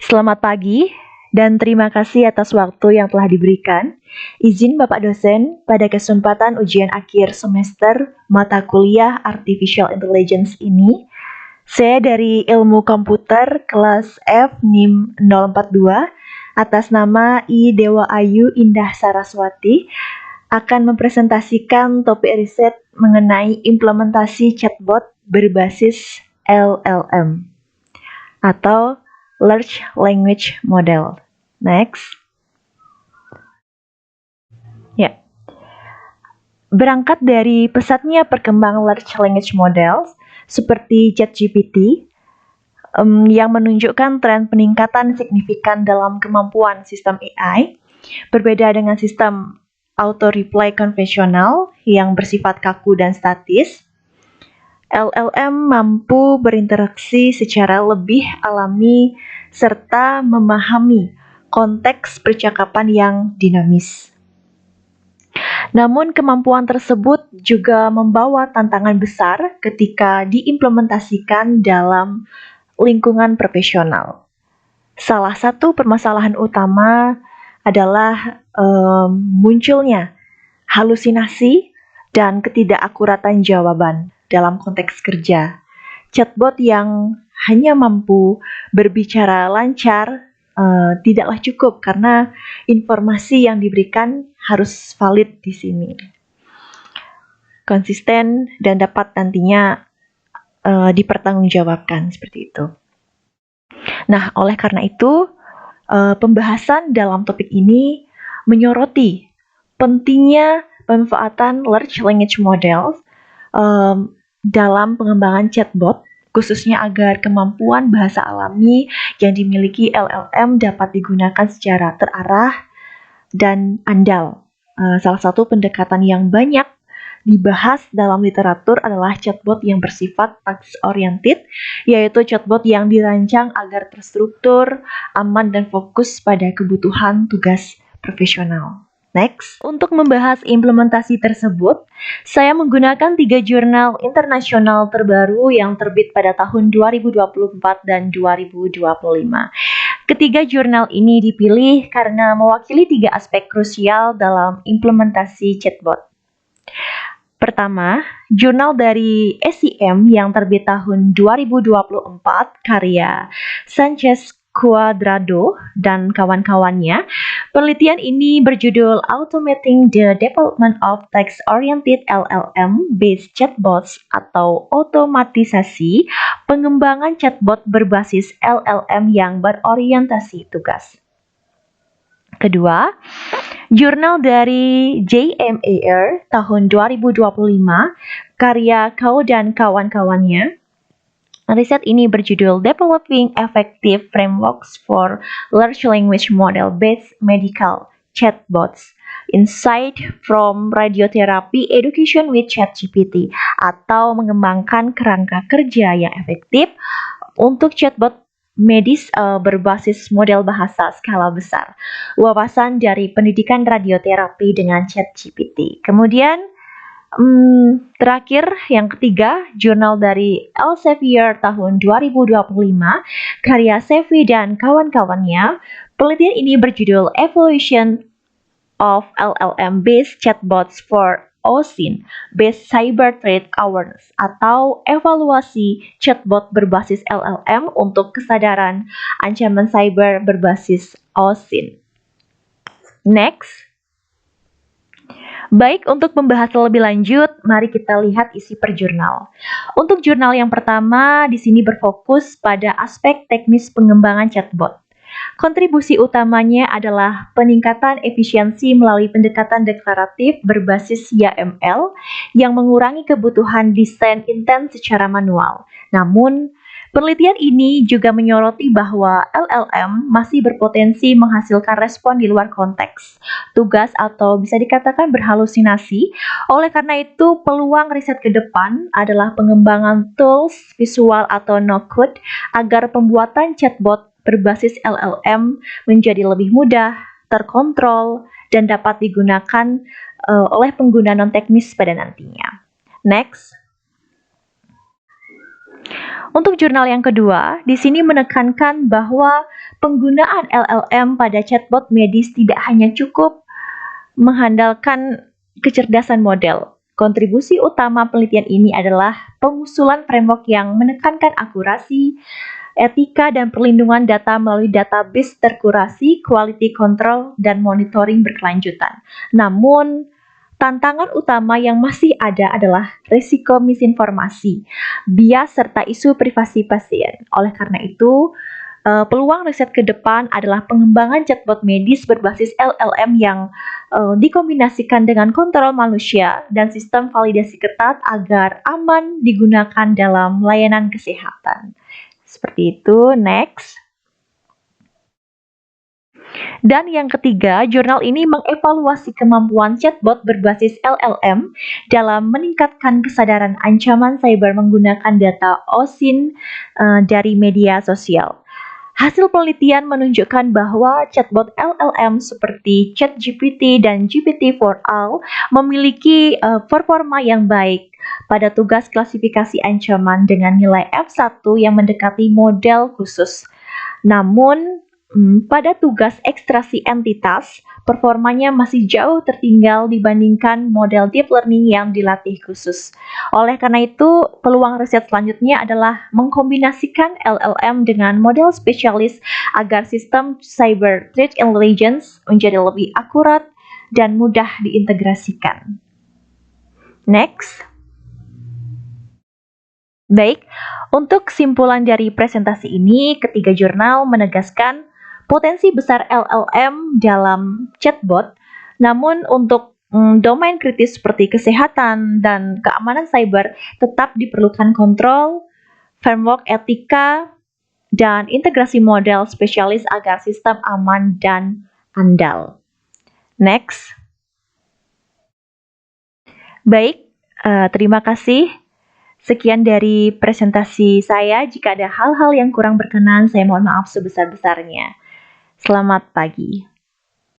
Selamat pagi dan terima kasih atas waktu yang telah diberikan. Izin Bapak dosen, pada kesempatan ujian akhir semester mata kuliah Artificial Intelligence ini, saya dari Ilmu Komputer kelas F NIM 042 atas nama I Dewa Ayu Indah Saraswati akan mempresentasikan topik riset mengenai implementasi chatbot berbasis LLM atau Large Language Model. Next. Ya. Berangkat dari pesatnya perkembangan Large Language Models seperti ChatGPT yang menunjukkan tren peningkatan signifikan dalam kemampuan sistem AI, berbeda dengan sistem auto-reply konvensional yang bersifat kaku dan statis. LLM mampu berinteraksi secara lebih alami serta memahami konteks percakapan yang dinamis. Namun kemampuan tersebut juga membawa tantangan besar ketika diimplementasikan dalam lingkungan profesional. Salah satu permasalahan utama adalah munculnya halusinasi dan ketidakakuratan jawaban dalam konteks kerja. Chatbot yang hanya mampu berbicara lancar tidaklah cukup karena informasi yang diberikan harus valid di sini, konsisten dan dapat nantinya dipertanggungjawabkan seperti itu. Nah, oleh karena itu pembahasan dalam topik ini menyoroti pentingnya pemanfaatan large language models dalam pengembangan chatbot, khususnya agar kemampuan bahasa alami yang dimiliki LLM dapat digunakan secara terarah dan andal. Salah satu pendekatan yang banyak dibahas dalam literatur adalah chatbot yang bersifat task-oriented, yaitu chatbot yang dirancang agar terstruktur, aman, dan fokus pada kebutuhan tugas profesional. Next, untuk membahas implementasi tersebut, saya menggunakan 3 jurnal internasional terbaru yang terbit pada tahun 2024 dan 2025. Ketiga jurnal ini dipilih karena mewakili 3 aspek krusial dalam implementasi chatbot. Pertama, jurnal dari SCM yang terbit tahun 2024 karya Sanchez Cuadrado dan kawan-kawannya. Penelitian ini berjudul Automating the Development of Text-Oriented LLM-Based Chatbots atau otomatisasi pengembangan chatbot berbasis LLM yang berorientasi tugas. Kedua, jurnal dari JMAR tahun 2025 karya Kau dan kawan-kawannya. Riset ini berjudul Developing Effective Frameworks for Large Language Model-Based Medical Chatbots, Insight from Radiotherapy Education with ChatGPT, atau mengembangkan kerangka kerja yang efektif untuk chatbot medis berbasis model bahasa skala besar. Wawasan dari pendidikan radioterapi dengan ChatGPT. Kemudian terakhir, yang ketiga, jurnal dari Elsevier tahun 2025, karya Sevi dan kawan-kawannya. Penelitian ini berjudul Evolution of LLM-Based Chatbots for OSINT Based Cyber Threat Awareness, atau evaluasi chatbot berbasis LLM untuk kesadaran ancaman cyber berbasis OSINT. Next. Baik, untuk membahas lebih lanjut, mari kita lihat isi per jurnal. Untuk jurnal yang pertama, di sini berfokus pada aspek teknis pengembangan chatbot. Kontribusi utamanya adalah peningkatan efisiensi melalui pendekatan deklaratif berbasis YAML yang mengurangi kebutuhan desain intens secara manual. Namun, penelitian ini juga menyoroti bahwa LLM masih berpotensi menghasilkan respon di luar konteks tugas atau bisa dikatakan berhalusinasi. Oleh karena itu, peluang riset ke depan adalah pengembangan tools visual atau no-code agar pembuatan chatbot berbasis LLM menjadi lebih mudah, terkontrol, dan dapat digunakan oleh pengguna non-teknis pada nantinya. Next. Untuk jurnal yang kedua, di sini menekankan bahwa penggunaan LLM pada chatbot medis tidak hanya cukup mengandalkan kecerdasan model. Kontribusi utama penelitian ini adalah pengusulan framework yang menekankan akurasi, etika, dan perlindungan data melalui database terkurasi, quality control, dan monitoring berkelanjutan. Namun, tantangan utama yang masih ada adalah risiko misinformasi, bias, serta isu privasi pasien. Oleh karena itu, peluang riset ke depan adalah pengembangan chatbot medis berbasis LLM yang dikombinasikan dengan kontrol manusia dan sistem validasi ketat agar aman digunakan dalam layanan kesehatan. Seperti itu, next. Dan yang ketiga, jurnal ini mengevaluasi kemampuan chatbot berbasis LLM dalam meningkatkan kesadaran ancaman cyber menggunakan data OSINT dari media sosial. Hasil penelitian menunjukkan bahwa chatbot LLM seperti ChatGPT dan GPT-4All memiliki performa yang baik pada tugas klasifikasi ancaman dengan nilai F1 yang mendekati model khusus. Namun, pada tugas ekstraksi entitas, performanya masih jauh tertinggal dibandingkan model deep learning yang dilatih khusus. Oleh karena itu, peluang riset selanjutnya adalah mengkombinasikan LLM dengan model spesialis agar sistem cyber threat intelligence menjadi lebih akurat dan mudah diintegrasikan. Next. Baik, untuk kesimpulan dari presentasi ini, ketiga jurnal menegaskan potensi besar LLM dalam chatbot, namun untuk domain kritis seperti kesehatan dan keamanan cyber tetap diperlukan kontrol, framework etika, dan integrasi model spesialis agar sistem aman dan andal. Next. Baik, terima kasih. Sekian dari presentasi saya. Jika ada hal-hal yang kurang berkenan, saya mohon maaf sebesar-besarnya. Selamat pagi.